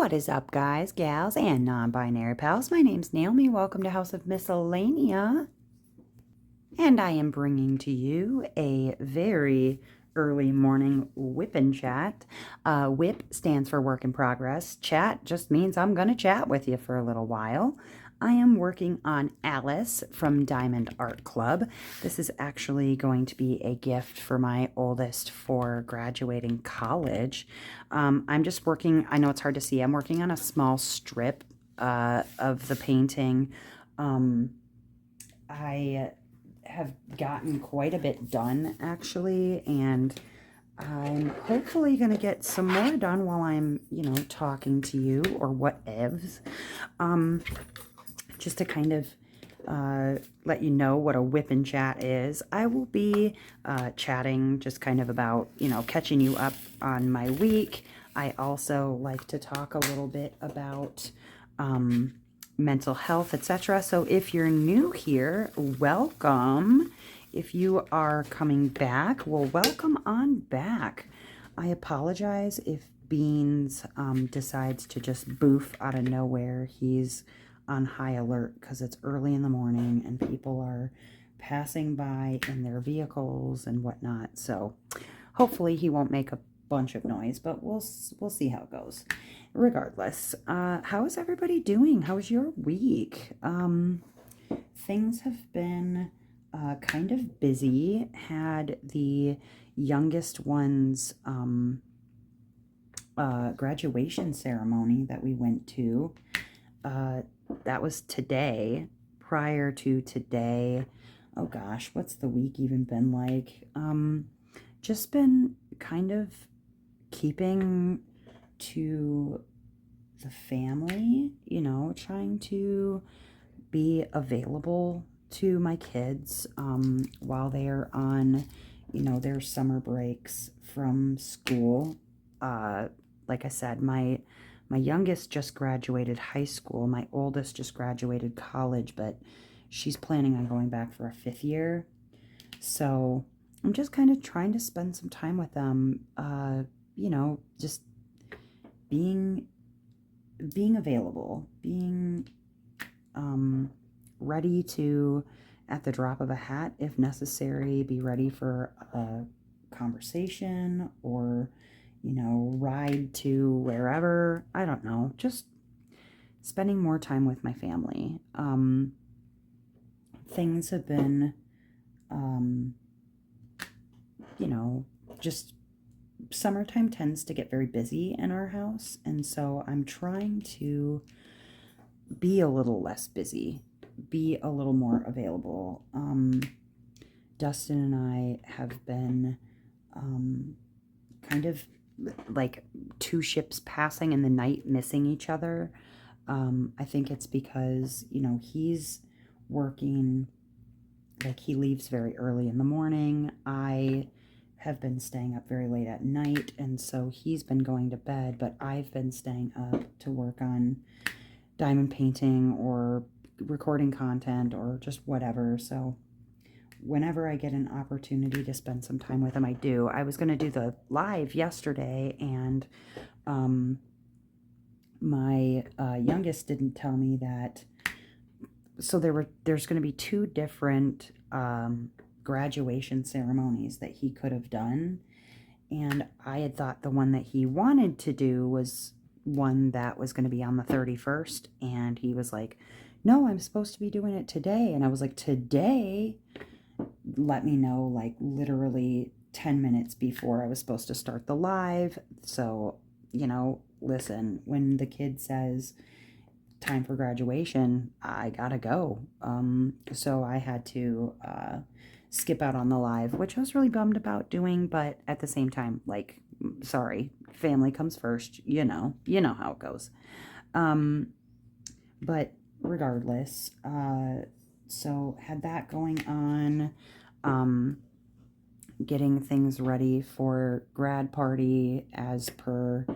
What is up, guys, gals, and non-binary pals? My name's Naomi. Welcome to House of Miscellania. And I am bringing to you a very early morning whip and chat. WIP stands for work in progress. Chat just means I'm going to chat with you for a little while. I am working on Alice from Diamond Art Club. This is actually going to be a gift for my oldest for graduating college. I'm just working, I know it's hard to see, I'm working on a small strip of the painting. I have gotten quite a bit done, actually, and I'm hopefully going to get some more done while I'm, talking to you or whatevs. Just to kind of let you know what a whip and chat is, I will be chatting just kind of about, catching you up on my week. I also like to talk a little bit about mental health, etc. So if you're new here, welcome. If you are coming back, well, welcome on back. I apologize if Beans decides to just boof out of nowhere. He's on high alert because it's early in the morning and people are passing by in their vehicles and whatnot. So hopefully he won't make a bunch of noise, but we'll see how it goes. Regardless, how is everybody doing? How was your week? Things have been kind of busy. Had the youngest one's graduation ceremony that we went to. That was today. Prior to today, oh gosh, what's the week even been like? Just been kind of keeping to the family, trying to be available to my kids while they are on, their summer breaks from school. Like I said, my youngest just graduated high school. My oldest just graduated college, but she's planning on going back for a 5th year. So I'm just kind of trying to spend some time with them, just being available, being ready to, at the drop of a hat, if necessary, be ready for a conversation or ride to wherever. I don't know, just spending more time with my family. Things have been, just summertime tends to get very busy in our house, and so I'm trying to be a little less busy, be a little more available. Dustin and I have been kind of like two ships passing in the night, missing each other. I think it's because, he's working, like he leaves very early in the morning. I have been staying up very late at night, and so he's been going to bed, but I've been staying up to work on diamond painting or recording content or just whatever. So whenever I get an opportunity to spend some time with him, I do. I was going to do the live yesterday, and my youngest didn't tell me that. So there's going to be 2 different graduation ceremonies that he could have done, and I had thought the one that he wanted to do was one that was going to be on the 31st, and he was like, no, I'm supposed to be doing it today. And I was like, today? Let me know like literally 10 minutes before I was supposed to start the live. So, listen, when the kid says time for graduation, I gotta go. So I had to skip out on the live, which I was really bummed about doing, but at the same time, like, sorry, family comes first, you know how it goes. But regardless, so had that going on, getting things ready for grad party as per,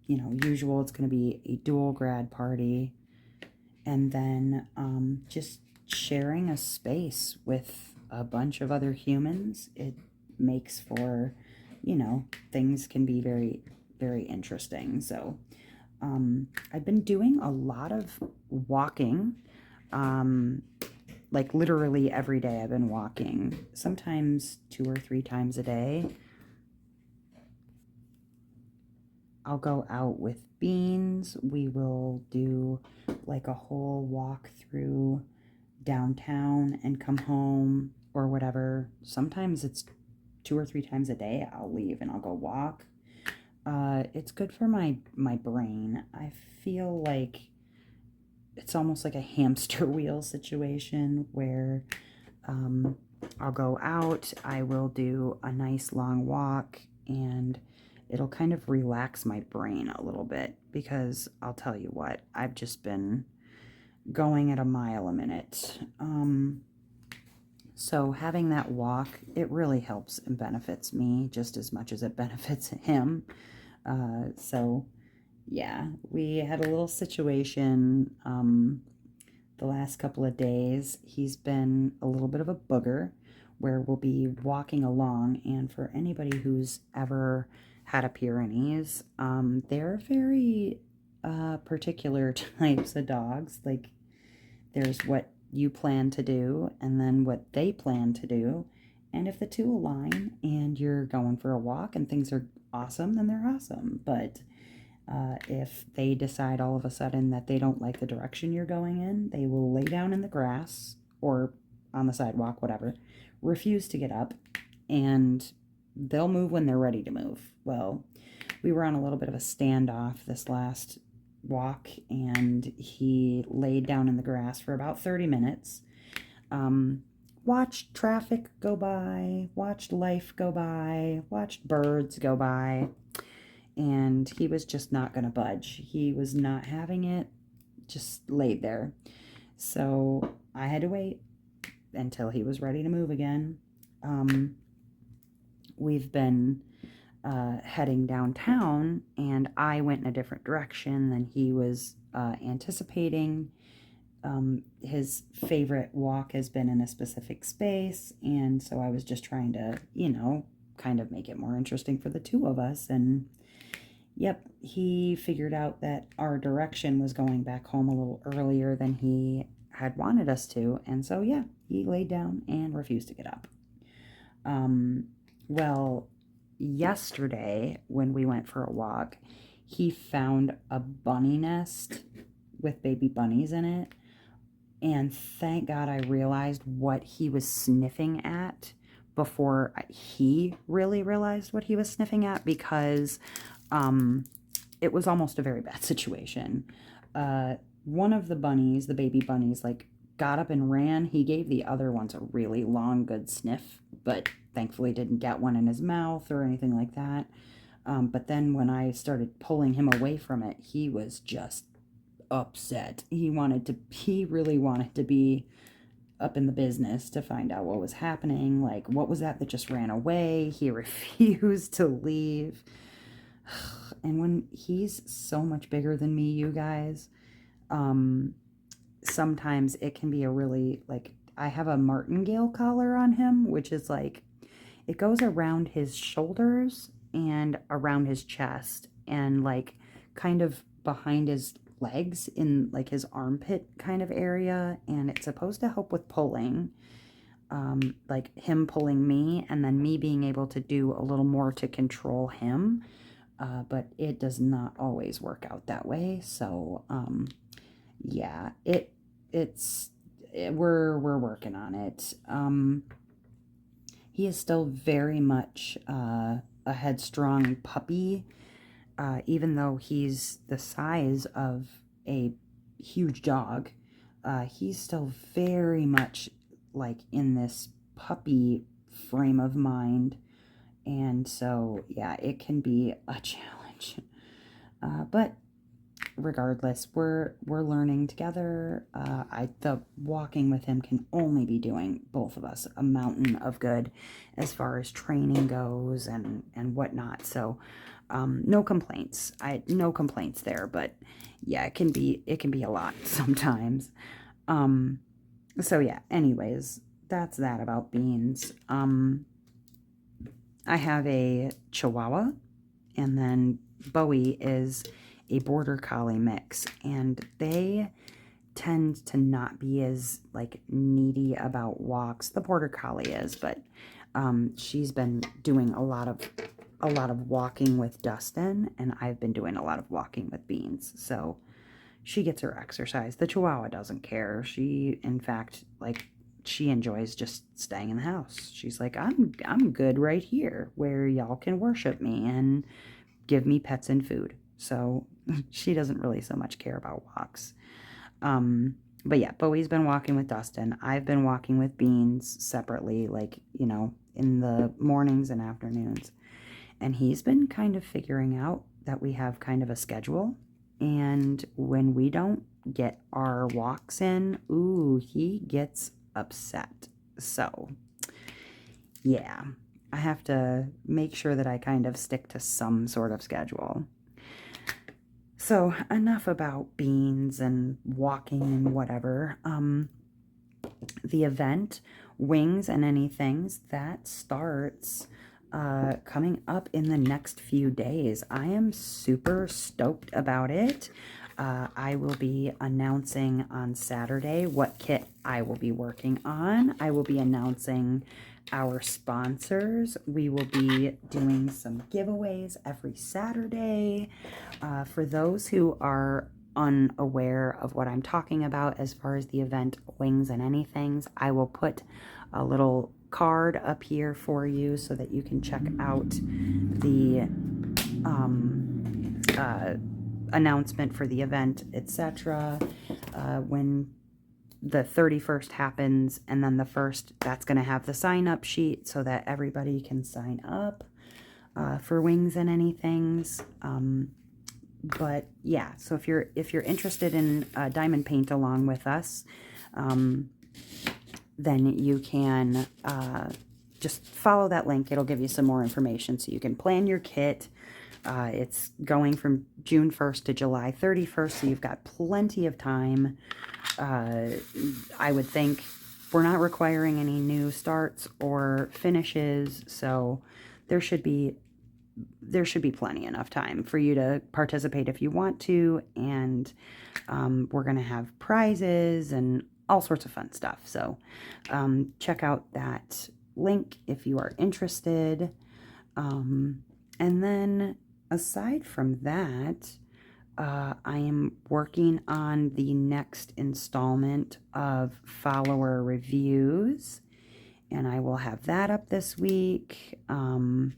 usual. It's going to be a dual grad party, and then just sharing a space with a bunch of other humans. It makes for, things can be very, very interesting. So I've been doing a lot of walking. Like literally every day I've been walking, sometimes 2 or 3 times a day. I'll go out with Beans. We will do like a whole walk through downtown and come home or whatever. Sometimes it's 2 or 3 times a day. I'll leave and I'll go walk. It's good for my brain. I feel like it's almost like a hamster wheel situation where I'll go out, I will do a nice long walk, and it'll kind of relax my brain a little bit, because I'll tell you what, I've just been going at a mile a minute. So having that walk, it really helps and benefits me just as much as it benefits him. So yeah, we had a little situation the last couple of days. He's been a little bit of a booger where we'll be walking along, and for anybody who's ever had a Pyrenees, they're very particular types of dogs. Like, there's what you plan to do and then what they plan to do, and if the two align and you're going for a walk and things are awesome, then they're awesome. But if they decide all of a sudden that they don't like the direction you're going in, they will lay down in the grass or on the sidewalk, whatever, refuse to get up, and they'll move when they're ready to move. Well, we were on a little bit of a standoff this last walk, and he laid down in the grass for about 30 minutes, watched traffic go by, watched life go by, watched birds go by, and he was just not going to budge. He was not having it, just laid there. So I had to wait until he was ready to move again. We've been heading downtown, and I went in a different direction than he was anticipating. His favorite walk has been in a specific space, and so I was just trying to, kind of make it more interesting for the two of us. And yep, he figured out that our direction was going back home a little earlier than he had wanted us to, and so yeah, he laid down and refused to get up. Well, yesterday when we went for a walk, he found a bunny nest with baby bunnies in it, and thank God I realized what he was sniffing at before he really realized what he was sniffing at, because it was almost a very bad situation. One of the bunnies, the baby bunnies, like, got up and ran. He gave the other ones a really long, good sniff, but thankfully didn't get one in his mouth or anything like that. But then when I started pulling him away from it, he was just upset. He really wanted to be up in the business to find out what was happening. Like, what was that just ran away? He refused to leave. And when he's so much bigger than me, you guys, sometimes it can be a really, like, I have a martingale collar on him, which is like, it goes around his shoulders and around his chest and like kind of behind his legs in like his armpit kind of area, and it's supposed to help with pulling, like him pulling me and then me being able to do a little more to control him, but it does not always work out that way. So yeah, we're working on it. He is still very much a headstrong puppy, even though he's the size of a huge dog. He's still very much like in this puppy frame of mind, and so yeah, it can be a challenge. But regardless, we're learning together. The walking with him can only be doing both of us a mountain of good as far as training goes and whatnot. So no complaints. No complaints there. But yeah, it can be a lot sometimes. So yeah. Anyways, that's that about Beans. I have a Chihuahua, and then Bowie is a Border Collie mix, and they tend to not be as like needy about walks. The Border Collie is, but she's been doing a lot of walking with Dustin, and I've been doing a lot of walking with Beans. So she gets her exercise. The Chihuahua doesn't care. She, in fact, like, she enjoys just staying in the house. She's like, I'm good right here where y'all can worship me and give me pets and food. So she doesn't really so much care about walks. But yeah, Bowie's been walking with Dustin. I've been walking with Beans separately, like, you know, in the mornings and afternoons. And he's been kind of figuring out that we have kind of a schedule. And when we don't get our walks in, ooh, he gets upset. So, yeah, I have to make sure that I kind of stick to some sort of schedule. So, enough about Beans and walking and whatever. The event, Wings and Anythings, that starts coming up in the next few days. I am super stoked about it. I will be announcing on Saturday what kit I will be working on. I will be announcing our sponsors. We will be doing some giveaways every Saturday. For those who are unaware of what I'm talking about as far as the event Wings and Anythings, I will put a little card up here for you so that you can check out the announcement for the event, etc. When the 31st happens, and then the 1st, that's going to have the sign-up sheet so that everybody can sign up for Wings and Anythings. But yeah, so if you're interested in diamond paint along with us, then you can just follow that link. It'll give you some more information so you can plan your kit. It's going from June 1st to July 31st, so you've got plenty of time. I would think we're not requiring any new starts or finishes, so there should be plenty enough time for you to participate if you want to, and we're going to have prizes and all sorts of fun stuff. So check out that link if you are interested. And then aside from that, I am working on the next installment of follower reviews, and I will have that up this week. I'm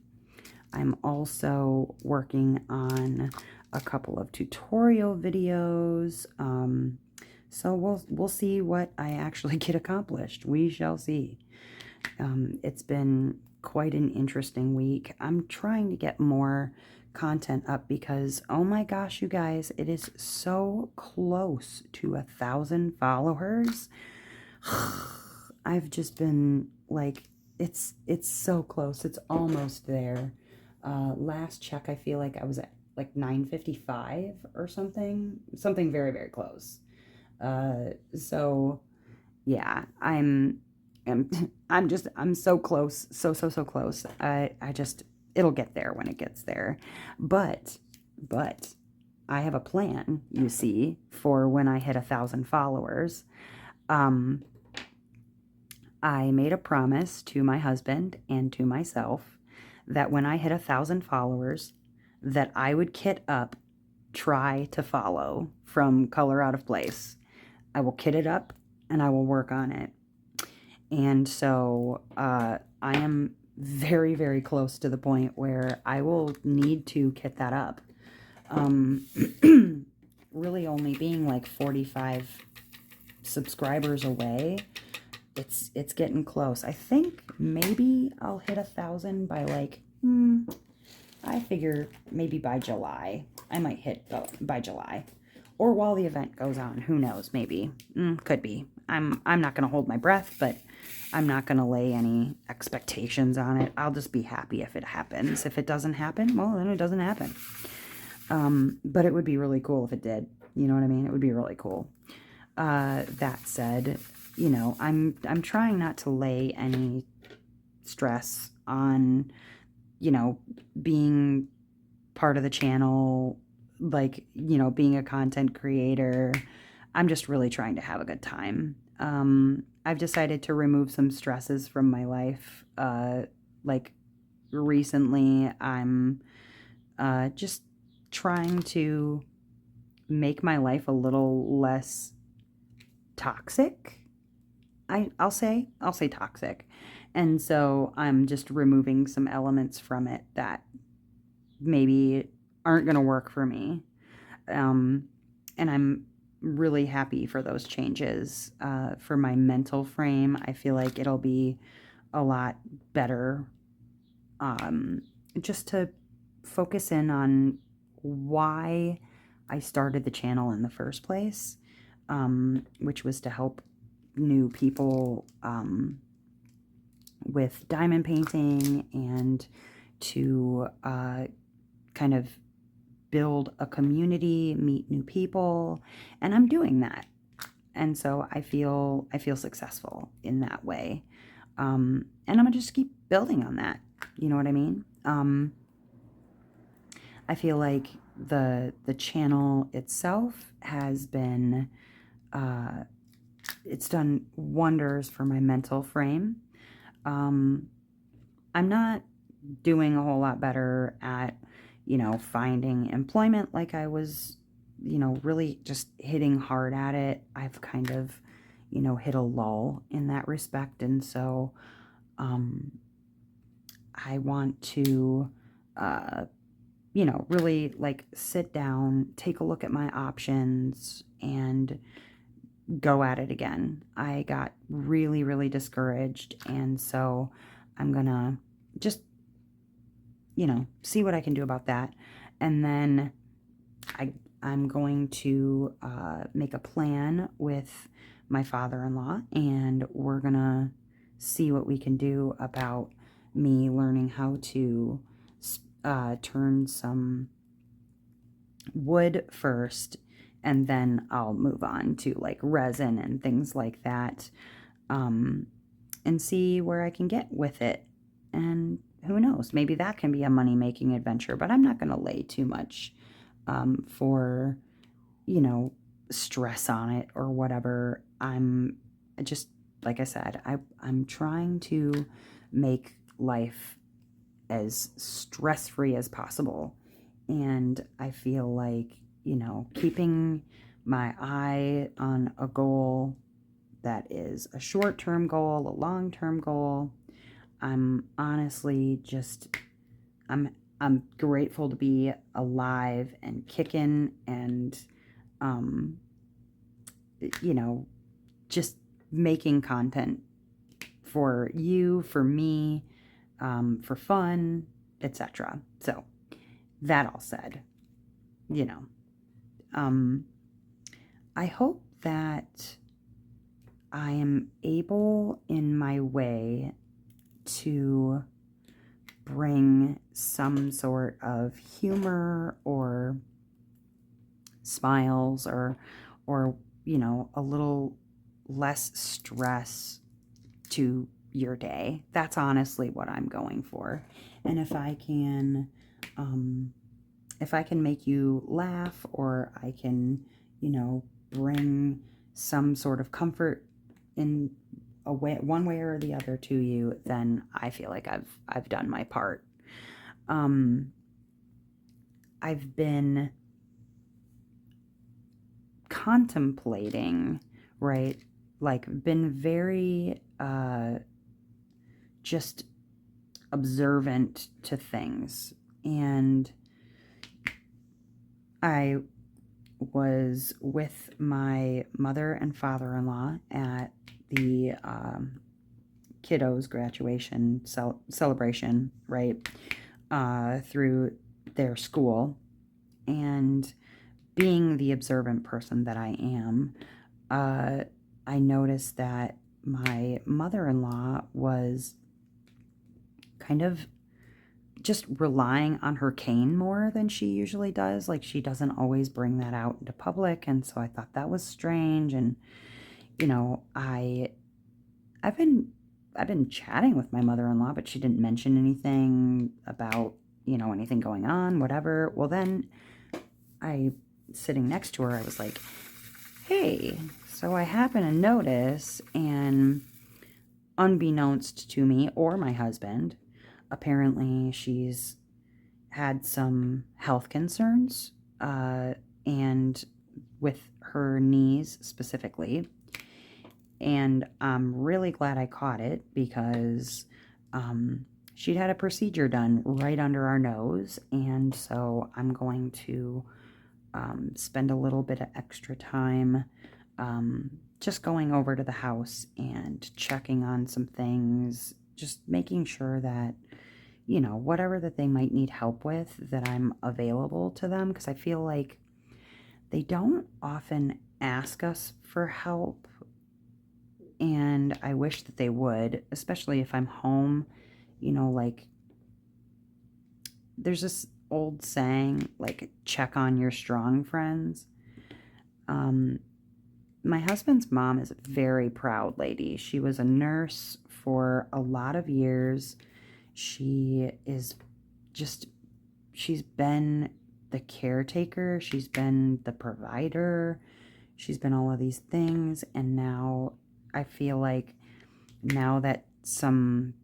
also working on a couple of tutorial videos. So we'll see what I actually get accomplished. We shall see. It's been quite an interesting week. I'm trying to get more content up because, oh my gosh, you guys, it is so close to 1,000 followers. I've just been like, it's so close. It's almost there. Last check, I feel like I was at like 955 or something very, very close. So yeah, I'm so close. So close. It'll get there when it gets there. But I have a plan, you see, for when I hit 1,000 followers. I made a promise to my husband and to myself that when I hit 1,000 followers, that I would kit up Try to Follow from Color Out of Place. I will kit it up and I will work on it. And so I am very, very close to the point where I will need to kit that up. Really only being like 45 subscribers away. It's getting close. I think maybe I'll hit 1,000 by like, I figure maybe by July. I might hit by July. Or while the event goes on. Who knows? Maybe. Could be. I'm not going to hold my breath, but I'm not going to lay any expectations on it. I'll just be happy if it happens. If it doesn't happen, well, then it doesn't happen. But it would be really cool if it did. You know what I mean? It would be really cool. That said, you know, I'm trying not to lay any stress on, you know, being part of the channel like, being a content creator. I'm just really trying to have a good time. I've decided to remove some stresses from my life. Like recently, I'm just trying to make my life a little less toxic. I'll say toxic. And so I'm just removing some elements from it that maybe aren't going to work for me. And I'm really happy for those changes. For my mental frame, I feel like it'll be a lot better, just to focus in on why I started the channel in the first place, which was to help new people with diamond painting and to kind of build a community, meet new people, and I'm doing that. And so I feel successful in that way. And I'm gonna just keep building on that. You know what I mean? I feel like the channel itself has been it's done wonders for my mental frame. I'm not doing a whole lot better at, finding employment like I was, really just hitting hard at it. I've kind of, hit a lull in that respect. And so I want to, really like sit down, take a look at my options, and go at it again. I got really, really discouraged. And so I'm going to just, see what I can do about that. And then I'm going to make a plan with my father-in-law, and we're going to see what we can do about me learning how to turn some wood first, and then I'll move on to like resin and things like that, and see where I can get with it. And who knows, maybe that can be a money-making adventure, but I'm not going to lay too much for, stress on it or whatever. I'm just, like I said, I'm trying to make life as stress-free as possible. And I feel like, keeping my eye on a goal that is a short-term goal, a long-term goal, I'm honestly just, I'm grateful to be alive and kicking and, just making content for you, for me, for fun, etc. So that all said, I hope that I am able in my way to bring some sort of humor or smiles or a little less stress to your day. That's honestly what I'm going for. And if I can make you laugh, or I can, bring some sort of comfort in a way, one way or the other to you, then I feel like I've done my part. I've been contemplating, right? Like, been very just observant to things. And I was with my mother and father-in-law at the kiddos' graduation celebration, right, through their school. And being the observant person that I am, I noticed that my mother-in-law was kind of just relying on her cane more than she usually does. Like, she doesn't always bring that out into public, and so I thought that was strange. And I've been chatting with my mother-in-law, but she didn't mention anything about anything going on, whatever. Well, then I, sitting next to her, I was like, hey, so I happen to notice, and unbeknownst to me or my husband, apparently she's had some health concerns, and with her knees specifically. And I'm really glad I caught it because she'd had a procedure done right under our nose. And so I'm going to spend a little bit of extra time just going over to the house and checking on some things, just making sure that, you know, whatever that they might need help with, that I'm available to them, because I feel like they don't often ask us for help, and I wish that they would, especially if I'm home. You know, like, there's this old saying, like, check on your strong friends. My husband's mom is a very proud lady. She was a nurse for a lot of years. She is just, she's been the caretaker, she's been the provider, she's been all of these things. And now I feel like, now that some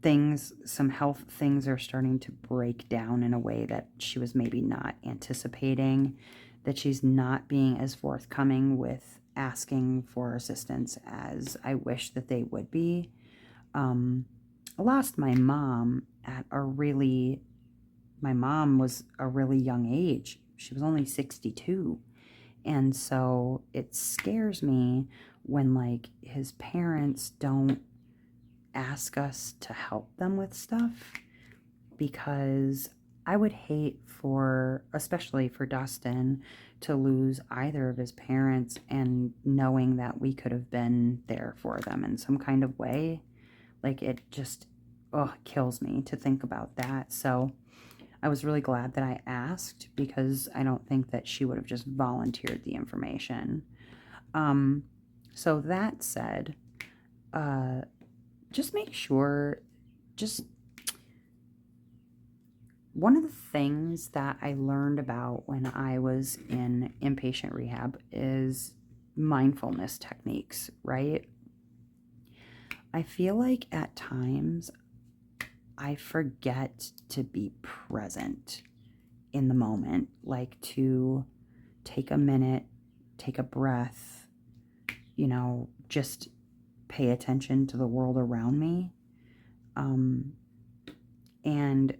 things, some health things are starting to break down in a way that she was maybe not anticipating, that she's not being as forthcoming with asking for assistance as I wish that they would be. I lost my mom at my mom was a really young age. She was only 62. And so it scares me when, like, his parents don't ask us to help them with stuff, because I would hate for, especially for Dustin, to lose either of his parents, and knowing that we could have been there for them in some kind of way. Like, it just, oh, kills me to think about that. So I was really glad that I asked, because I don't think that she would have just volunteered the information. So that said, just make sure, just one of the things that I learned about when I was in inpatient rehab is mindfulness techniques, right? I feel like at times I forget to be present in the moment, like to take a minute, take a breath, you know, just pay attention to the world around me. And,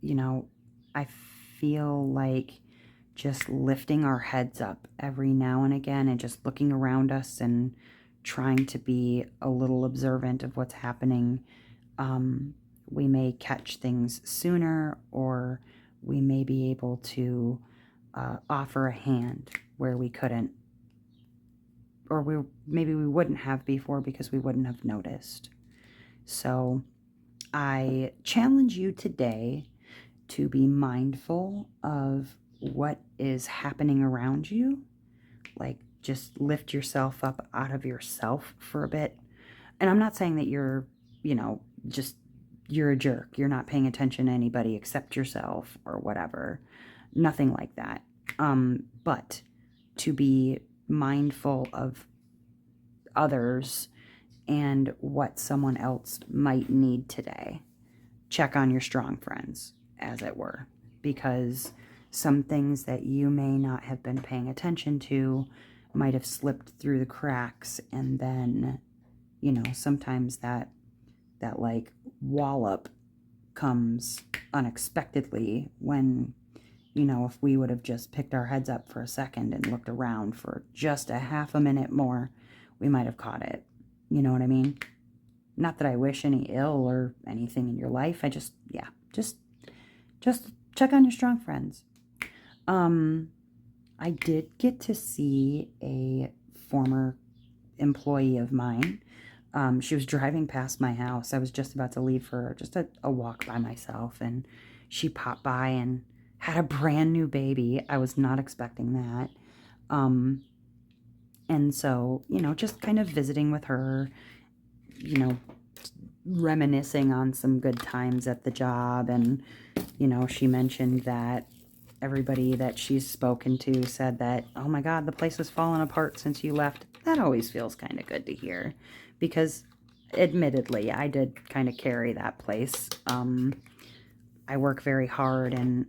you know, I feel like just lifting our heads up every now and again and just looking around us and trying to be a little observant of what's happening. We may catch things sooner, or we may be able to offer a hand where we couldn't, or maybe we wouldn't have before because we wouldn't have noticed. So I challenge you today to be mindful of what is happening around you. Like, just lift yourself up out of yourself for a bit. And I'm not saying that you're, you know, just, you're a jerk, you're not paying attention to anybody except yourself or whatever. Nothing like that. But to be mindful of others and what someone else might need today. Check on your strong friends, as it were, because some things that you may not have been paying attention to might have slipped through the cracks. And then, you know, sometimes that like wallop comes unexpectedly, when, you know, if we would have just picked our heads up for a second and looked around for just a half a minute more, we might have caught it. You know what I mean? Not that I wish any ill or anything in your life. I just, yeah, just check on your strong friends. I did get to see a former employee of mine. She was driving past my house. I was just about to leave for just a walk by myself, and she popped by and had a brand new baby. I was not expecting that. And so, you know, just kind of visiting with her, you know, reminiscing on some good times at the job. And, you know, she mentioned that everybody that she's spoken to said that, oh my God, the place has fallen apart since you left. That always feels kind of good to hear, because admittedly, I did kind of carry that place. I work very hard, and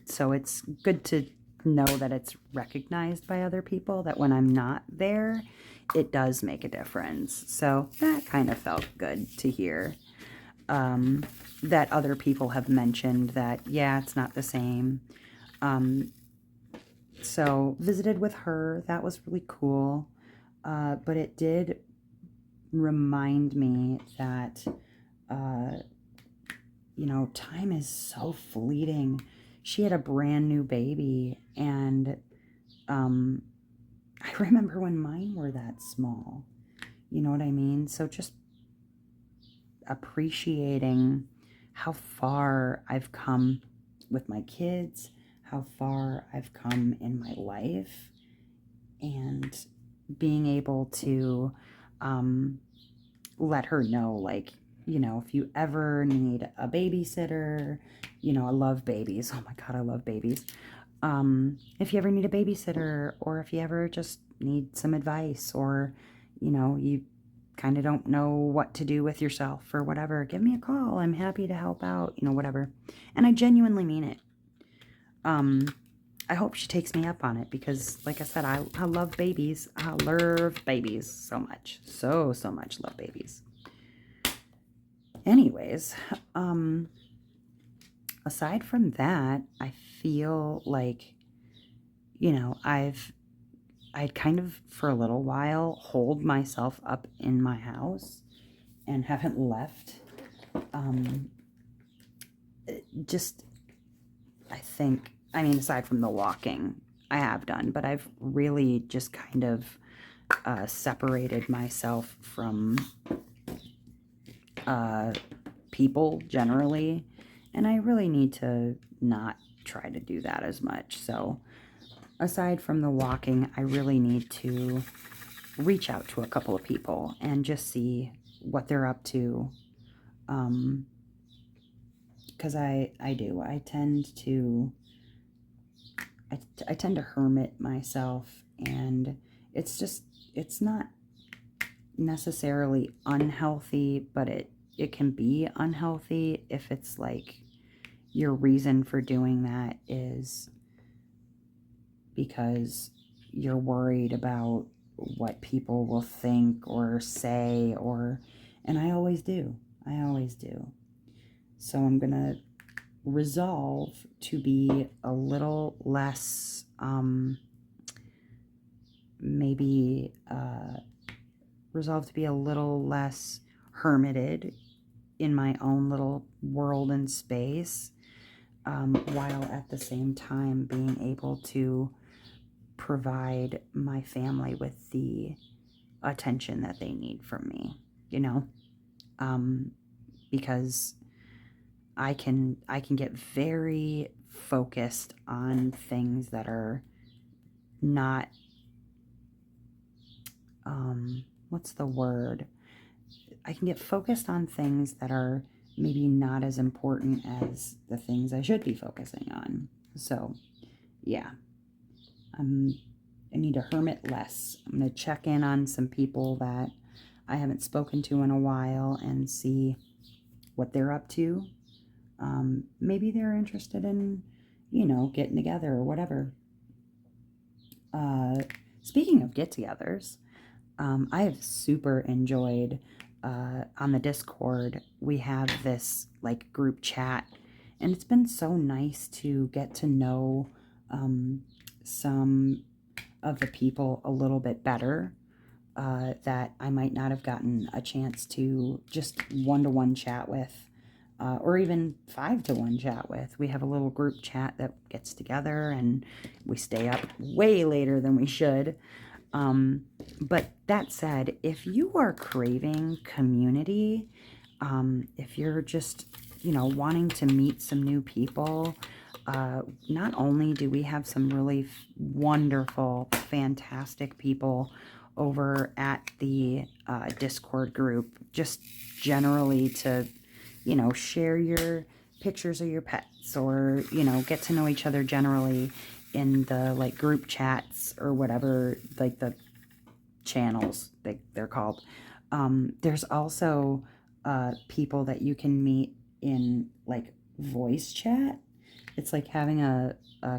so it's good to know that it's recognized by other people, that when I'm not there, it does make a difference. So that kind of felt good to hear. That other people have mentioned that, yeah, it's not the same. So visited with her. That was really cool. But it did remind me that, time is so fleeting. She had a brand new baby, and I remember when mine were that small. You know what I mean? So just appreciating how far I've come with my kids, how far I've come in my life, and being able to let her know, like, if you ever need a babysitter, I love babies. Oh my God, I love babies. If you ever need a babysitter, or if you ever just need some advice, or, you kind of don't know what to do with yourself or whatever, give me a call. I'm happy to help out, whatever. And I genuinely mean it. I hope she takes me up on it, because like I said, I love babies. I love babies so much. So much love babies. Anyways, aside from that, I feel like, I'd kind of, for a little while, holed myself up in my house and haven't left. Aside from the walking, I have done, but I've really just kind of separated myself from people generally, and I really need to not try to do that as much. So aside from the walking, I really need to reach out to a couple of people and just see what they're up to, because I tend to hermit myself, and it's not necessarily unhealthy, but it can be unhealthy if it's like your reason for doing that is because you're worried about what people will think or say, and I always do. So I'm gonna resolve to be a little less, resolve to be a little less hermited in my own little world and space, while at the same time being able to provide my family with the attention that they need from me, because I can get very focused on things that are not, what's the word? I can get focused on things that are maybe not as important as the things I should be focusing on. So, yeah, I need to hermit less. I'm going to check in on some people that I haven't spoken to in a while and see what they're up to. Maybe they're interested in, getting together or whatever. Speaking of get-togethers, I have super enjoyed, on the Discord, we have this like group chat, and it's been so nice to get to know some of the people a little bit better, that I might not have gotten a chance to just one-to-one chat with, or even 5-to-1 chat with. We have a little group chat that gets together, and we stay up way later than we should. But that said, if you are craving community, if you're just, wanting to meet some new people, not only do we have some really wonderful, fantastic people over at the Discord group, just generally to, share your pictures of your pets, or, you know, get to know each other generally in the like group chats or whatever, like the channels they're called. There's also people that you can meet in like voice chat. It's like having a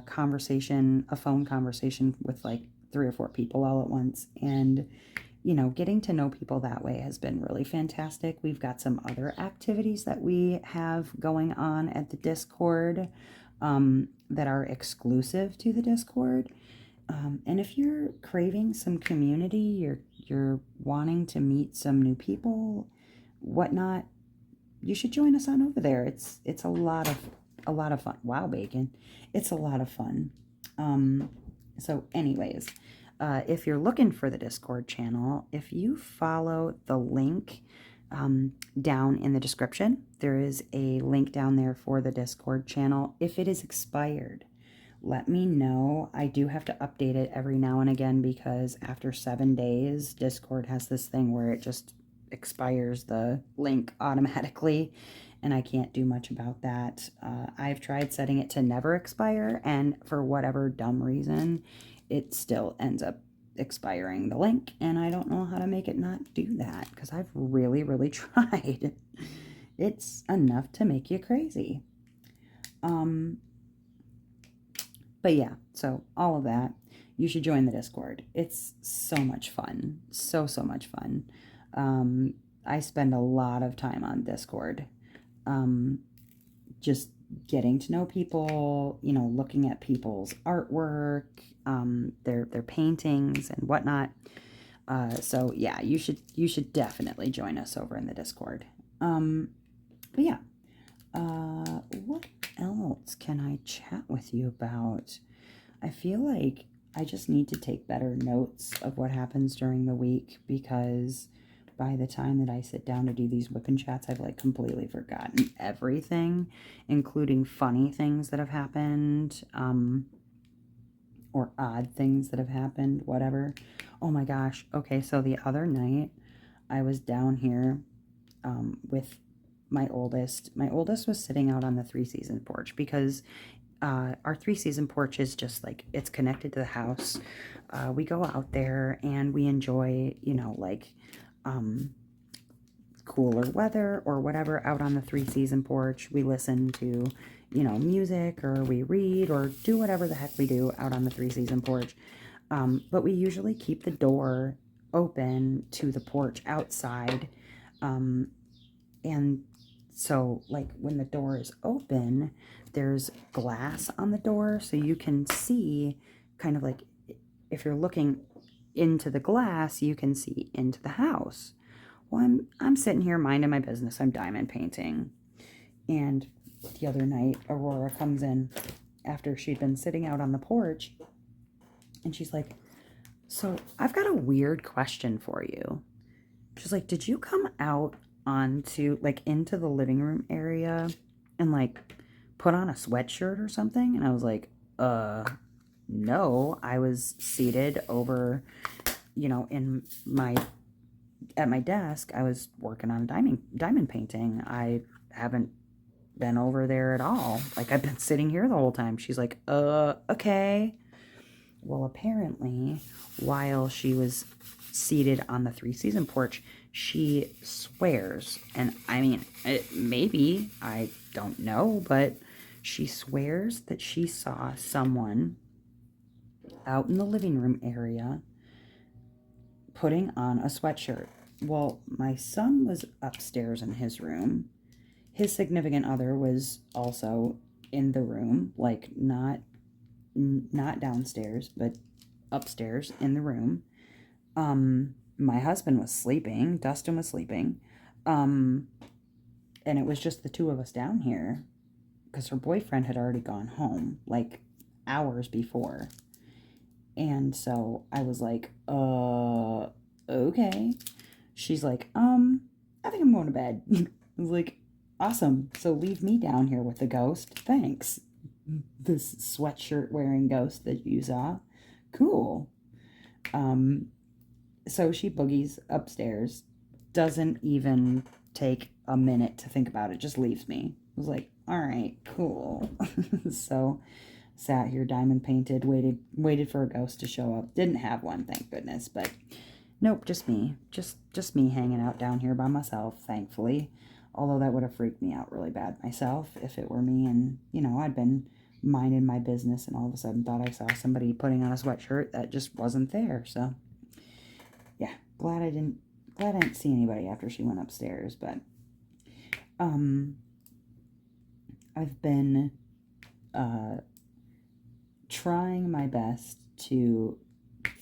conversation, a phone conversation with like 3 or 4 people all at once. And, you know, getting to know people that way has been really fantastic. We've got some other activities that we have going on at the Discord that are exclusive to the Discord. And if you're craving some community, you're wanting to meet some new people, whatnot, you should join us on over there. It's a lot of fun. Wow, bacon! It's a lot of fun. So, anyways, if you're looking for the Discord channel, if you follow the link down in the description, there is a link down there for the Discord channel. If it is expired, let me know. I do have to update it every now and again because after 7 days, Discord has this thing where it just expires the link automatically, and I can't do much about that. I've tried setting it to never expire, and for whatever dumb reason, it still ends up expiring the link, and I don't know how to make it not do that because I've really, really tried. It's enough to make you crazy. But yeah, so all of that, you should join the Discord. It's so much fun. So much fun. I spend a lot of time on Discord. Just getting to know people, you know, looking at people's artwork, their paintings and whatnot. So yeah, you should definitely join us over in the Discord. But yeah, what else can I chat with you about? I feel like I just need to take better notes of what happens during the week, because by the time that I sit down to do these WIP and chats, I've like completely forgotten everything, including funny things that have happened, or odd things that have happened, whatever. Oh my gosh. Okay, so the other night I was down here with my oldest. My oldest was sitting out on the 3-season porch because our 3-season porch is just like, it's connected to the house. We go out there and we enjoy, you know, like cooler weather or whatever out on the 3-season porch. We listen to, you know, music, or we read, or do whatever the heck we do out on the 3-season porch. But we usually keep the door open to the porch outside. And so like when the door is open, there's glass on the door, so you can see kind of like, if you're looking into the glass, you can see into the house. Well, I'm sitting here minding my business. I'm diamond painting. And the other night, Aurora comes in after she'd been sitting out on the porch, and she's like, so I've got a weird question for you. She's like, did you come out onto, like, into the living room area and, like, put on a sweatshirt or something? And I was like, no, I was seated over, you know, at my desk. I was working on a diamond painting. I haven't been over there at all. Like, I've been sitting here the whole time. She's like, okay. Well, apparently, while she was seated on the 3-season porch, she swears, and I mean, maybe, I don't know, but she swears that she saw someone out in the living room area putting on a sweatshirt. Well, my son was upstairs in his room. His significant other was also in the room, like not downstairs, but upstairs in the room. My husband was sleeping. Dustin was sleeping. And it was just the two of us down here because her boyfriend had already gone home like hours before. And so I was like, okay. She's like, I think I'm going to bed. I was like, awesome. So leave me down here with the ghost. Thanks. This sweatshirt wearing ghost that you saw. Cool. So she boogies upstairs, doesn't even take a minute to think about it, just leaves me. I was like, all right, cool. So sat here diamond painted, waited for a ghost to show up. Didn't have one, thank goodness, but nope, just me. Just me hanging out down here by myself, thankfully. Although that would have freaked me out really bad myself if it were me and, I'd been minding my business and all of a sudden thought I saw somebody putting on a sweatshirt that just wasn't there. So yeah, glad I didn't see anybody after she went upstairs, but I've been trying my best to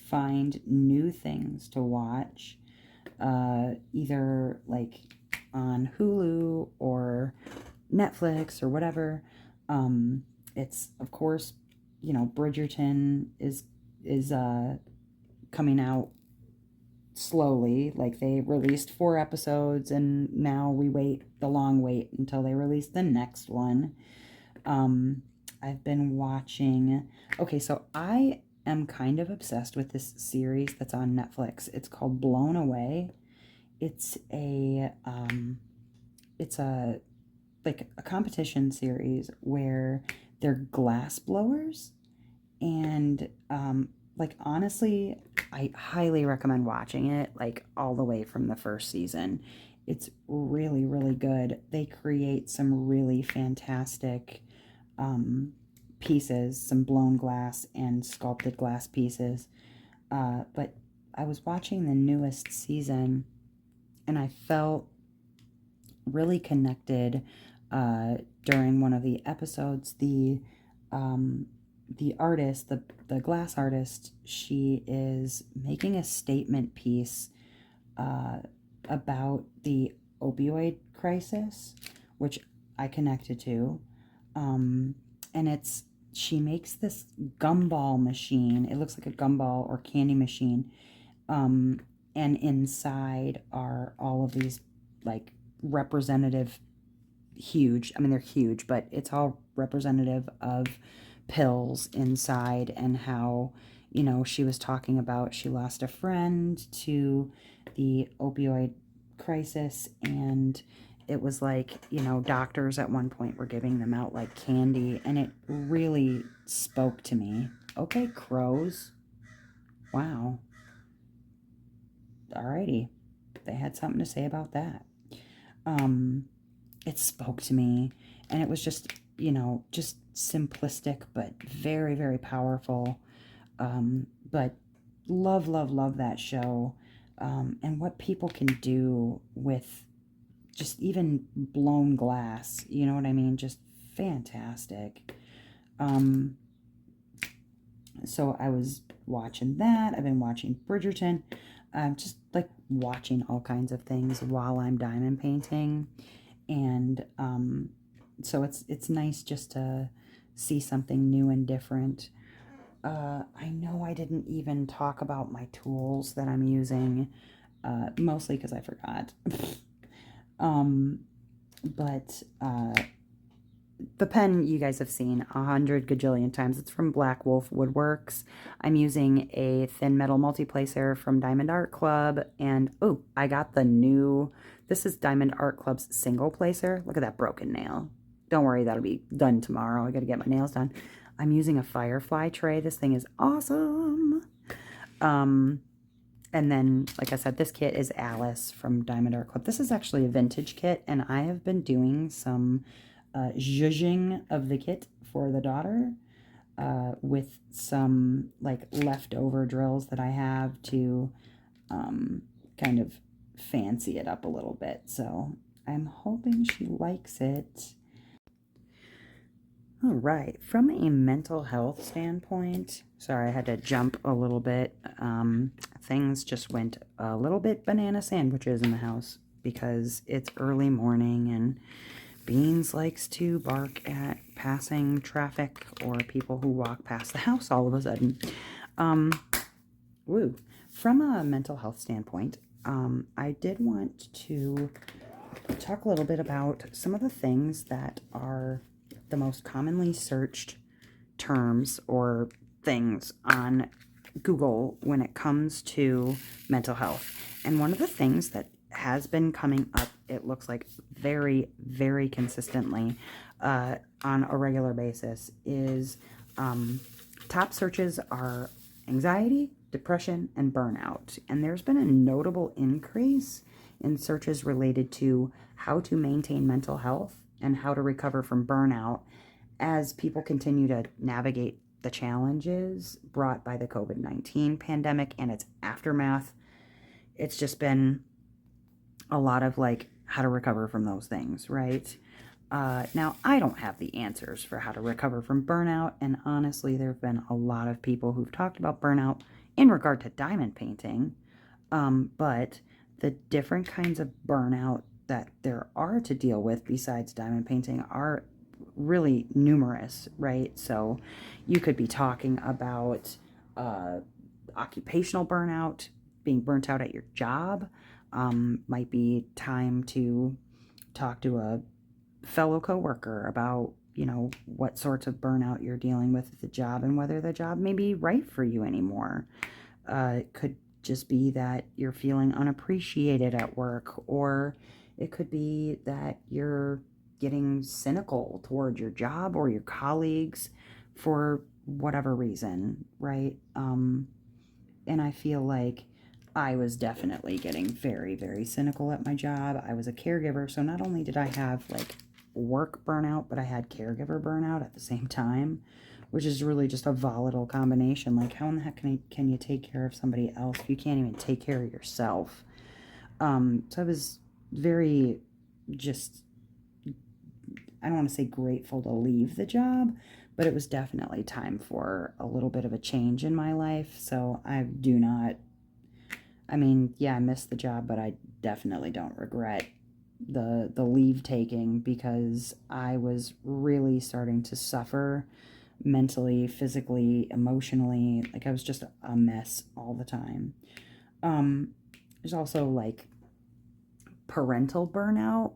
find new things to watch, either like on Hulu or Netflix or whatever. It's, of course, Bridgerton is coming out slowly. Like, they released 4 episodes and now we wait the long wait until they release the next one. I've been watching, okay, so I am kind of obsessed with this series that's on Netflix. It's called Blown Away. It's a like a competition series where they're glass blowers, and like, honestly, I highly recommend watching it, like, all the way from the first season. It's really, really good. They create some really fantastic pieces, some blown glass and sculpted glass pieces. But I was watching the newest season and I felt really connected during one of the episodes. The artist, the glass artist, she is making a statement piece about the opioid crisis, which I connected to. And she makes this gumball machine. It looks like a gumball or candy machine. And inside are all of these, like, representative, huge, I mean, they're huge, but it's all representative of pills inside, and how, she was talking about she lost a friend to the opioid crisis, and it was like, doctors at one point were giving them out like candy, and it really spoke to me. Okay, crows. Wow. Alrighty. They had something to say about that. It spoke to me, and it was just, just simplistic, but very, very powerful. But love that show. And what people can do with just even blown glass, you know what I mean? Just fantastic. So I was watching that. I've been watching Bridgerton. Just like watching all kinds of things while I'm diamond painting. And so it's nice just to see something new and different. I know I didn't even talk about my tools that I'm using, mostly because I forgot. But the pen you guys have seen 100 gajillion times. It's from Black Wolf Woodworks. I'm using a thin metal multi-placer from Diamond Art Club. And, oh, I got the new, this is Diamond Art Club's single placer. Look at that broken nail. Don't worry, that'll be done tomorrow. I got to get my nails done. I'm using a Firefly tray. This thing is awesome. And then, like I said, this kit is Alice from Diamond Art Club. This is actually a vintage kit, and I have been doing some zhuzhing of the kit for the daughter with some, like, leftover drills that I have to kind of fancy it up a little bit. So I'm hoping she likes it. All right, from a mental health standpoint, sorry, I had to jump a little bit. Things just went a little bit banana sandwiches in the house because it's early morning and Beans likes to bark at passing traffic or people who walk past the house all of a sudden. Woo. From a mental health standpoint, I did want to talk a little bit about some of the things that are the most commonly searched terms or things on Google when it comes to mental health. And one of the things that has been coming up it looks like very, very consistently on a regular basis is top searches are anxiety, depression, and burnout. And there's been a notable increase in searches related to how to maintain mental health and how to recover from burnout as people continue to navigate the challenges brought by the COVID-19 pandemic and its aftermath. It's just been a lot of like how to recover from those things, right? Now, I don't have the answers for how to recover from burnout, and honestly, there have been a lot of people who've talked about burnout in regard to diamond painting, but the different kinds of burnout that there are to deal with besides diamond painting are really numerous, right? So you could be talking about occupational burnout, being burnt out at your job. Might be time to talk to a fellow coworker about, what sorts of burnout you're dealing with at the job and whether the job may be right for you anymore. It could just be that you're feeling unappreciated at work, or it could be that you're getting cynical toward your job or your colleagues for whatever reason, right? And I feel like I was definitely getting very, very cynical at my job. I was a caregiver, so not only did I have like work burnout, but I had caregiver burnout at the same time, which is really just a volatile combination. Like, how in the heck can you take care of somebody else if you can't even take care of yourself? So I was very just, I don't want to say grateful to leave the job, but it was definitely time for a little bit of a change in my life. So I do not, I mean, yeah, I missed the job, but I definitely don't regret the leave taking, because I was really starting to suffer mentally, physically, emotionally. Like, I was just a mess all the time. There's also like parental burnout.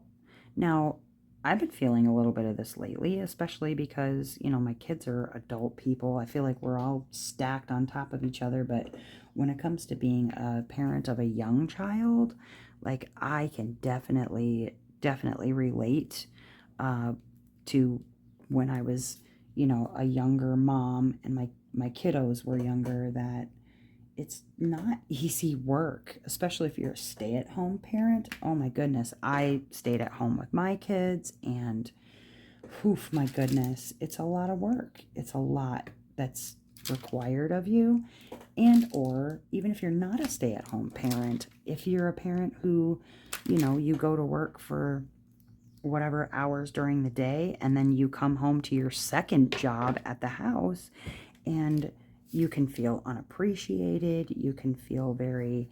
Now, I've been feeling a little bit of this lately, especially because, my kids are adult people. I feel like we're all stacked on top of each other, but when it comes to being a parent of a young child, like, I can definitely relate to when I was, a younger mom and my kiddos were younger, that it's not easy work, especially if you're a stay-at-home parent. Oh my goodness, I stayed at home with my kids, and oof, my goodness, it's a lot of work. It's a lot that's required of you. And or even if you're not a stay-at-home parent, if you're a parent who, you go to work for whatever hours during the day, and then you come home to your second job at the house, and you can feel unappreciated. You can feel very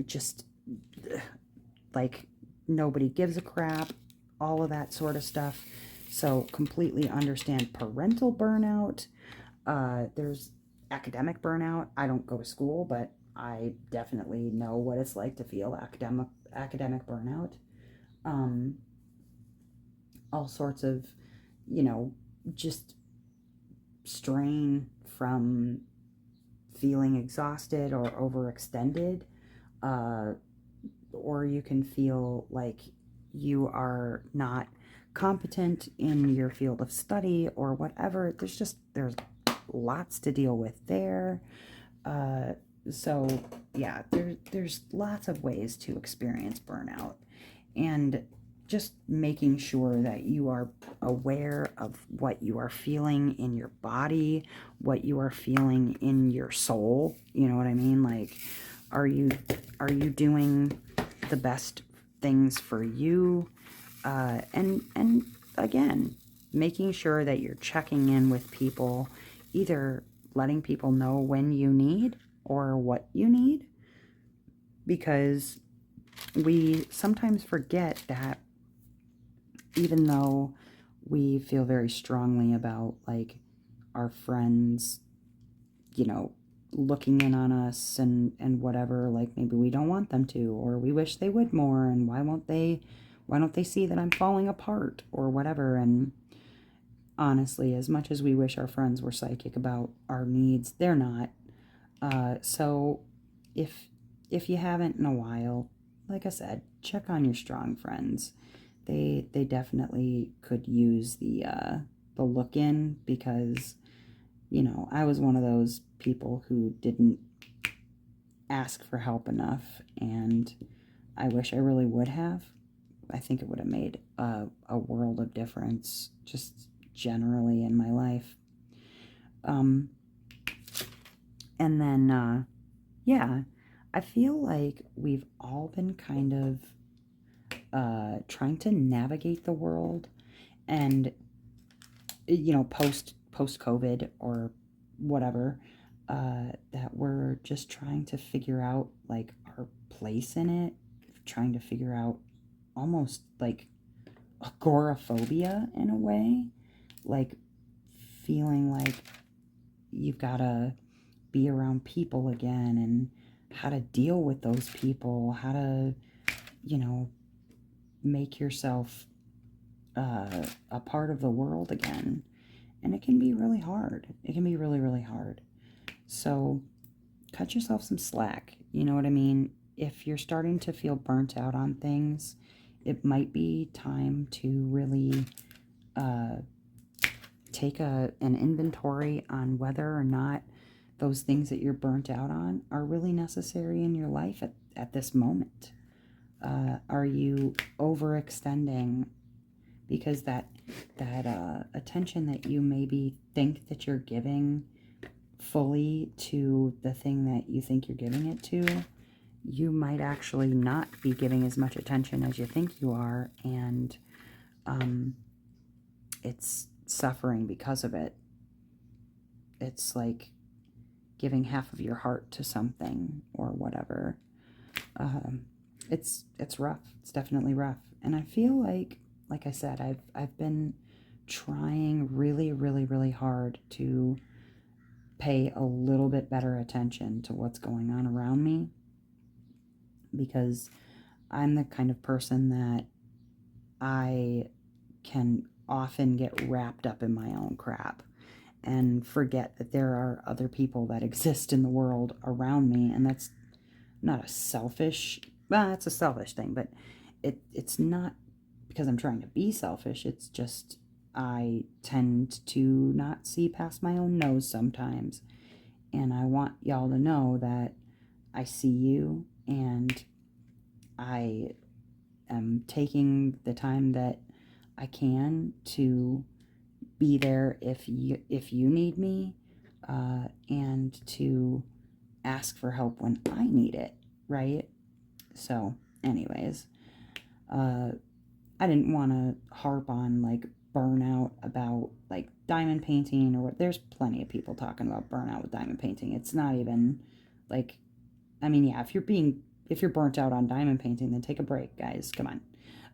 just like nobody gives a crap, all of that sort of stuff. So completely understand parental burnout. There's academic burnout. I don't go to school, but I definitely know what it's like to feel academic burnout. All sorts of, just strain from feeling exhausted or overextended, or you can feel like you are not competent in your field of study or whatever. There's lots to deal with there. So yeah, there's lots of ways to experience burnout, and just making sure that you are aware of what you are feeling in your body, what you are feeling in your soul. You know what I mean? Like, are you doing the best things for you? And again, making sure that you're checking in with people, either letting people know when you need or what you need, because we sometimes forget that even though we feel very strongly about like our friends, looking in on us and whatever, like maybe we don't want them to, or we wish they would more, and why don't they see that I'm falling apart or whatever. And honestly, as much as we wish our friends were psychic about our needs, they're not. So if you haven't in a while, like I said, check on your strong friends. They definitely could use the look in, because I was one of those people who didn't ask for help enough, and I wish I really would have. I think it would have made a world of difference just generally in my life. And then yeah, I feel like we've all been kind of trying to navigate the world, and post COVID or whatever, that we're just trying to figure out like our place in it, trying to figure out almost like agoraphobia in a way, like feeling like you've got to be around people again, and how to deal with those people, how to, make yourself a part of the world again. And it can be really hard. It can be really, really hard. So cut yourself some slack. You know what I mean? If you're starting to feel burnt out on things, it might be time to really take an inventory on whether or not those things that you're burnt out on are really necessary in your life at this moment. Are you overextending? Because that attention that you maybe think that you're giving fully to the thing that you think you're giving it to, you might actually not be giving as much attention as you think you are, and it's suffering because of it. It's like giving half of your heart to something or whatever. It's rough. It's definitely rough. And I feel like I said, I've been trying really, really, really hard to pay a little bit better attention to what's going on around me, because I'm the kind of person that I can often get wrapped up in my own crap and forget that there are other people that exist in the world around me. And that's not a selfish, well, it's a selfish thing, but it's not because I'm trying to be selfish. It's just I tend to not see past my own nose sometimes. And I want y'all to know that I see you, and I am taking the time that I can to be there if you need me, and to ask for help when I need it, right? So, anyways, I didn't want to harp on like burnout about like diamond painting or what. There's plenty of people talking about burnout with diamond painting. It's not even like, I mean, yeah, if you're burnt out on diamond painting, then take a break, guys. Come on.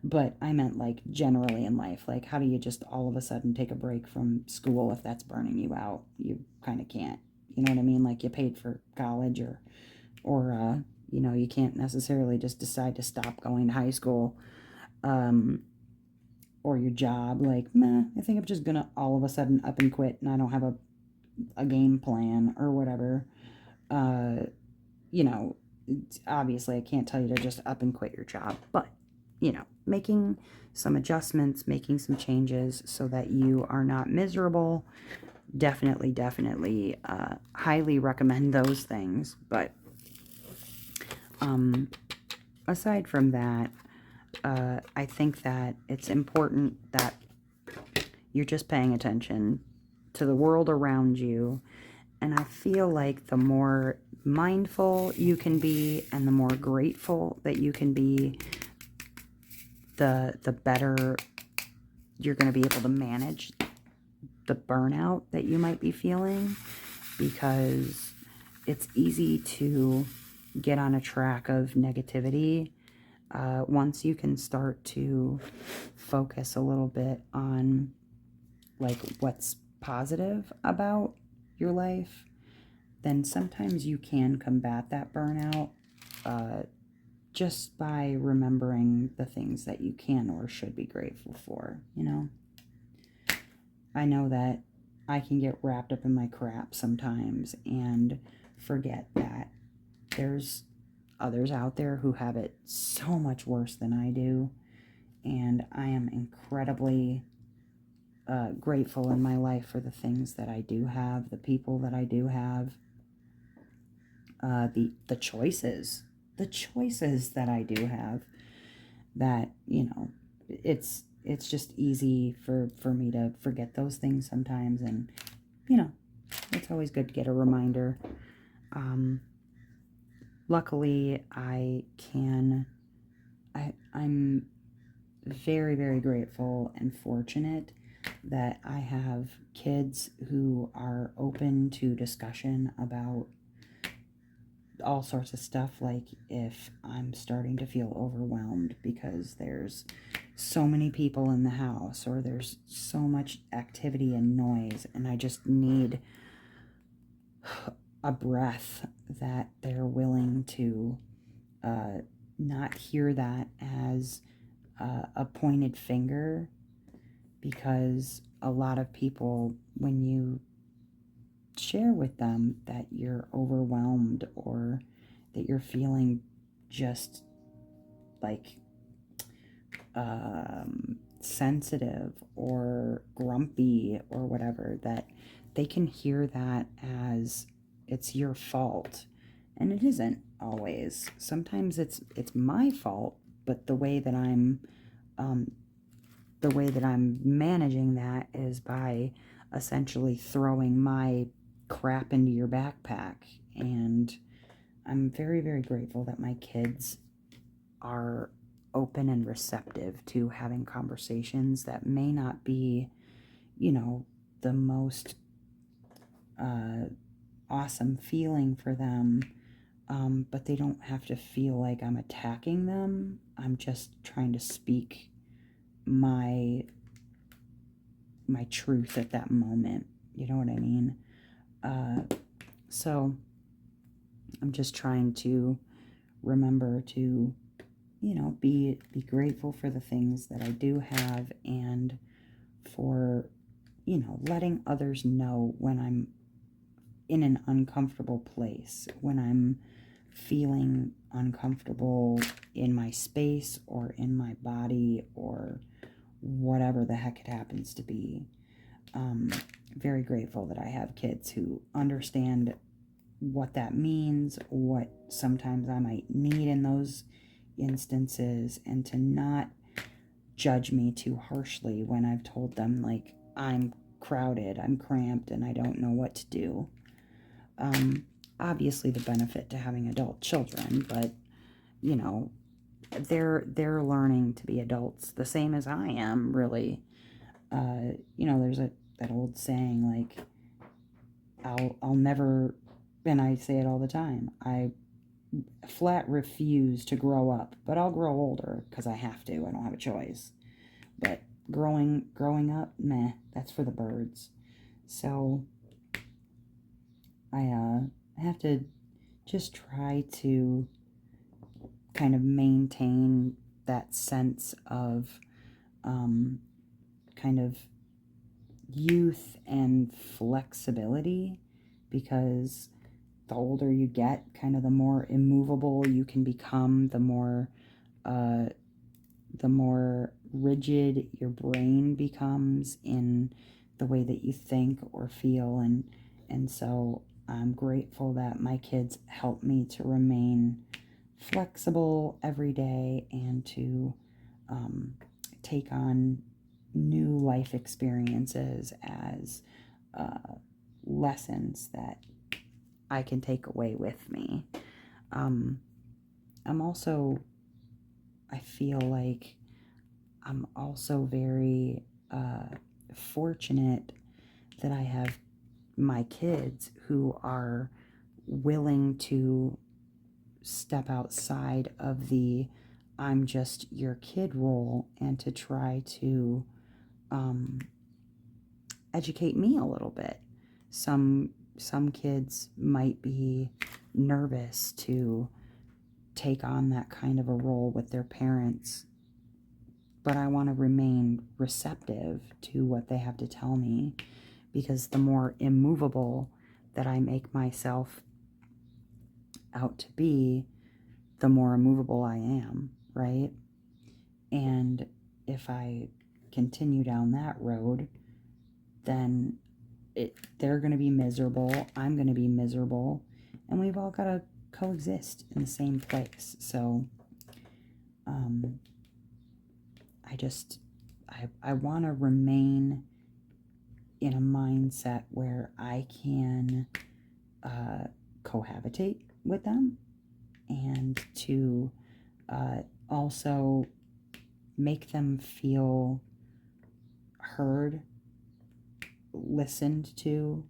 But I meant like generally in life, like how do you just all of a sudden take a break from school if that's burning you out? You kind of can't. You know what I mean? Like you paid for college, or you can't necessarily just decide to stop going to high school, or your job. Like, I think I'm just gonna all of a sudden up and quit, and I don't have a game plan or whatever. Obviously I can't tell you to just up and quit your job, but making some adjustments, making some changes so that you are not miserable. Definitely highly recommend those things. But aside from that, I think that it's important that you're just paying attention to the world around you. And I feel like the more mindful you can be and the more grateful that you can be, the better you're going to be able to manage the burnout that you might be feeling, because it's easy to get on a track of negativity. Once you can start to focus a little bit on like what's positive about your life, then sometimes you can combat that burnout just by remembering the things that you can or should be grateful for. I know that I can get wrapped up in my crap sometimes and forget that there's others out there who have it so much worse than I do. And I am incredibly grateful in my life for the things that I do have, the people that I do have, the choices that I do have, that, it's just easy for me to forget those things sometimes. And, it's always good to get a reminder. Luckily, I'm very, very grateful and fortunate that I have kids who are open to discussion about all sorts of stuff. Like if I'm starting to feel overwhelmed because there's so many people in the house, or there's so much activity and noise, and I just need a breath, that they're willing to not hear that as a pointed finger. Because a lot of people, when you share with them that you're overwhelmed, or that you're feeling just like sensitive or grumpy or whatever, that they can hear that as it's your fault. And it isn't always. Sometimes it's my fault, but the way that I'm managing that is by essentially throwing my crap into your backpack. And I'm very, very grateful that my kids are open and receptive to having conversations that may not be, the most awesome feeling for them. But they don't have to feel like I'm attacking them. I'm just trying to speak my truth at that moment. You know what I mean? So I'm just trying to remember to, be grateful for the things that I do have, and for, letting others know when I'm in an uncomfortable place, when I'm feeling uncomfortable in my space or in my body or whatever the heck it happens to be. Very grateful that I have kids who understand what that means, what sometimes I might need in those instances, and to not judge me too harshly when I've told them, like, I'm crowded, I'm cramped, and I don't know what to do. Obviously the benefit to having adult children, but, they're learning to be adults the same as I am, really. There's that old saying, like, I'll never, and I say it all the time, I flat refuse to grow up, but I'll grow older because I have to. I don't have a choice. But growing up, meh, that's for the birds. So I have to just try to kind of maintain that sense of kind of youth and flexibility, because the older you get, kind of the more immovable you can become, the more rigid your brain becomes in the way that you think or feel. And so I'm grateful that my kids help me to remain flexible every day, and to take on new life experiences as lessons that I can take away with me. I feel like I'm also very fortunate that I have my kids who are willing to step outside of the I'm just your kid role, and to try to educate me a little bit. Some kids might be nervous to take on that kind of a role with their parents, but I want to remain receptive to what they have to tell me, because the more immovable that I make myself out to be, the more immovable I am, right? And if I continue down that road, then they're going to be miserable, I'm going to be miserable, and we've all got to coexist in the same place. So I want to remain in a mindset where I can cohabitate with them, and to also make them feel heard, listened to.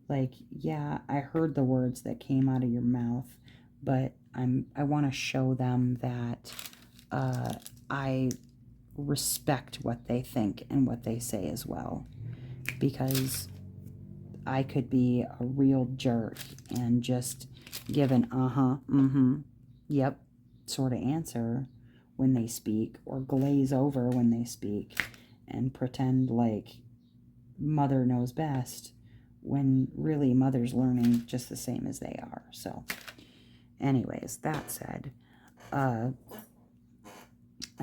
Like, yeah, I heard the words that came out of your mouth, but I want to show them that I respect what they think and what they say as well, because I could be a real jerk and just give an yep sort of answer when they speak, or glaze over when they speak and pretend like mother knows best, when really mother's learning just the same as they are. So anyways, that said, I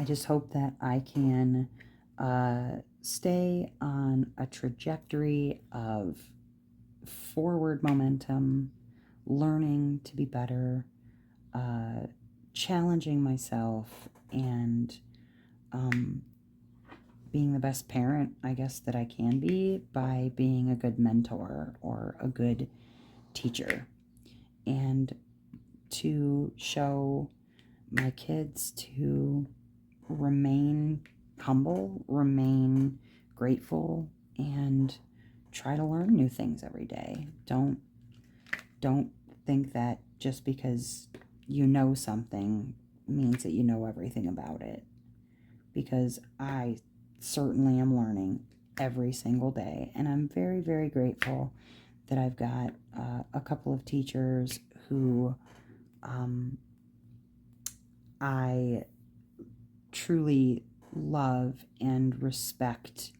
just hope that I can stay on a trajectory of forward momentum, learning to be better, challenging myself, and being the best parent, I guess, that I can be, by being a good mentor or a good teacher, and to show my kids to remain humble, remain grateful, and try to learn new things every day. Don't think that just because you know something means that you know everything about it, because I certainly am learning every single day, and I'm very, very grateful that I've got a couple of teachers who I truly love and respect,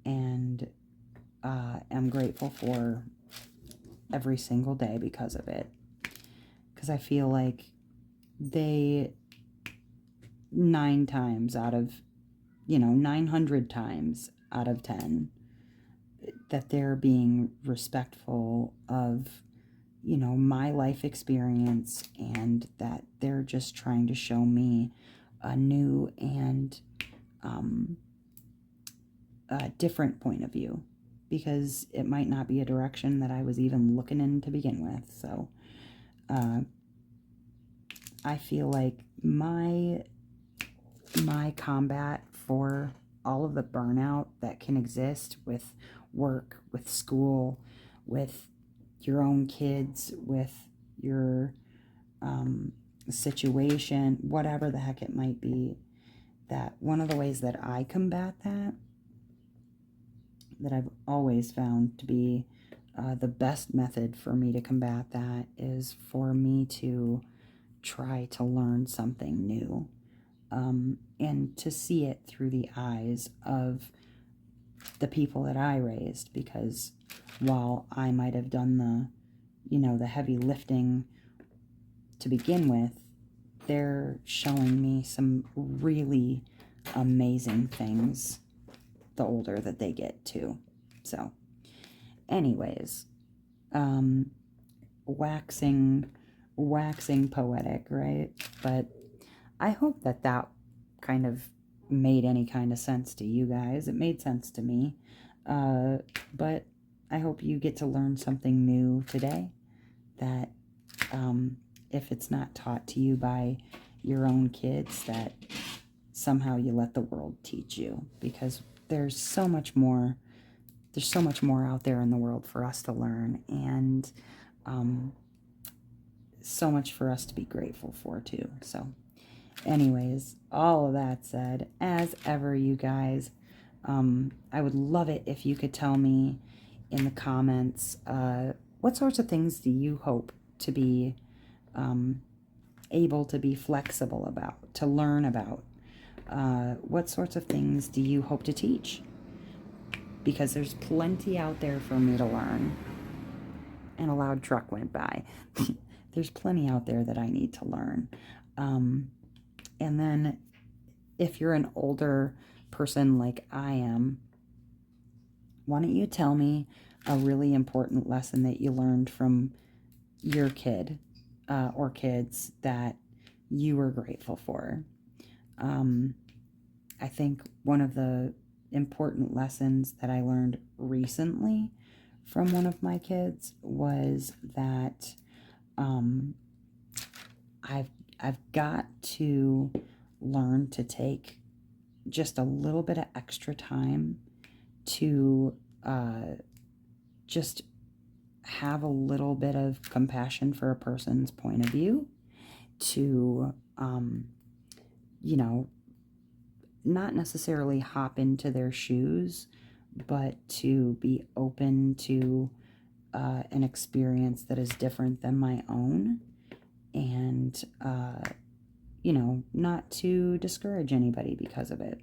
and am grateful for every single day because of it. Because I feel like they 900 times out of 10, that they're being respectful of my life experience, and that they're just trying to show me a new and a different point of view, because it might not be a direction that I was even looking in to begin with. So I feel like my combat for all of the burnout that can exist with work, with school, with your own kids, with your situation, whatever the heck it might be, that one of the ways that I combat that I've always found to be the best method for me to combat that, is for me to try to learn something new, and to see it through the eyes of the people that I raised. Because while I might have done the heavy lifting to begin with, they're showing me some really amazing things the older that they get too. So anyways, waxing poetic, right? But I hope that kind of made any kind of sense to you guys. It made sense to me. But I hope you get to learn something new today, that if it's not taught to you by your own kids, that somehow you let the world teach you, because there's so much more out there in the world for us to learn, and so much for us to be grateful for too. So anyways, all of that said, as ever, you guys, I would love it if you could tell me in the comments, what sorts of things do you hope to be able to be flexible about, to learn about? What sorts of things do you hope to teach? Because there's plenty out there for me to learn. And a loud truck went by. there's plenty out there that I need to learn. And then if you're an older person like I am, why don't you tell me a really important lesson that you learned from your kid or kids that you were grateful for? I think one of the important lessons that I learned recently from one of my kids was that I've got to learn to take just a little bit of extra time to just have a little bit of compassion for a person's point of view, to not necessarily hop into their shoes, but to be open to an experience that is different than my own, and not to discourage anybody because of it.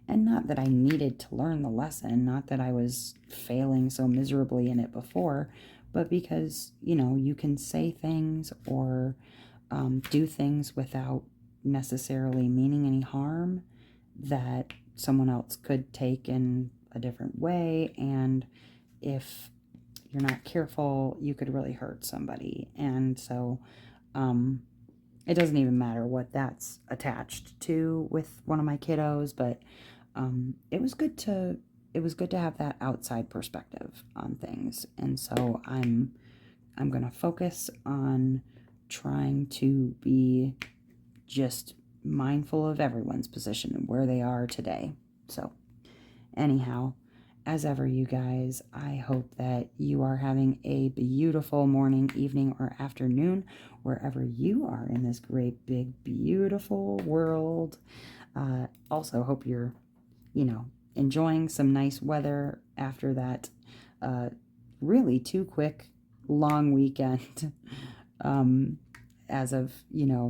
And not that I needed to learn the lesson, not that I was failing so miserably in it before, but because, you can say things or do things without necessarily meaning any harm that someone else could take in a different way. And if you're not careful, you could really hurt somebody. And so it doesn't even matter what that's attached to with one of my kiddos, but it was good to have that outside perspective on things. And so I'm going to focus on trying to be just mindful of everyone's position and where they are today. So anyhow, as ever, you guys, I hope that you are having a beautiful morning, evening, or afternoon wherever you are in this great, big, beautiful world. Also, hope you're, enjoying some nice weather after that really too quick, long weekend. As of,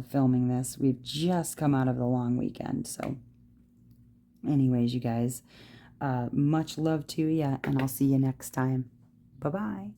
filming this, we've just come out of the long weekend. So anyways, you guys, much love to you, and I'll see you next time. Bye-bye.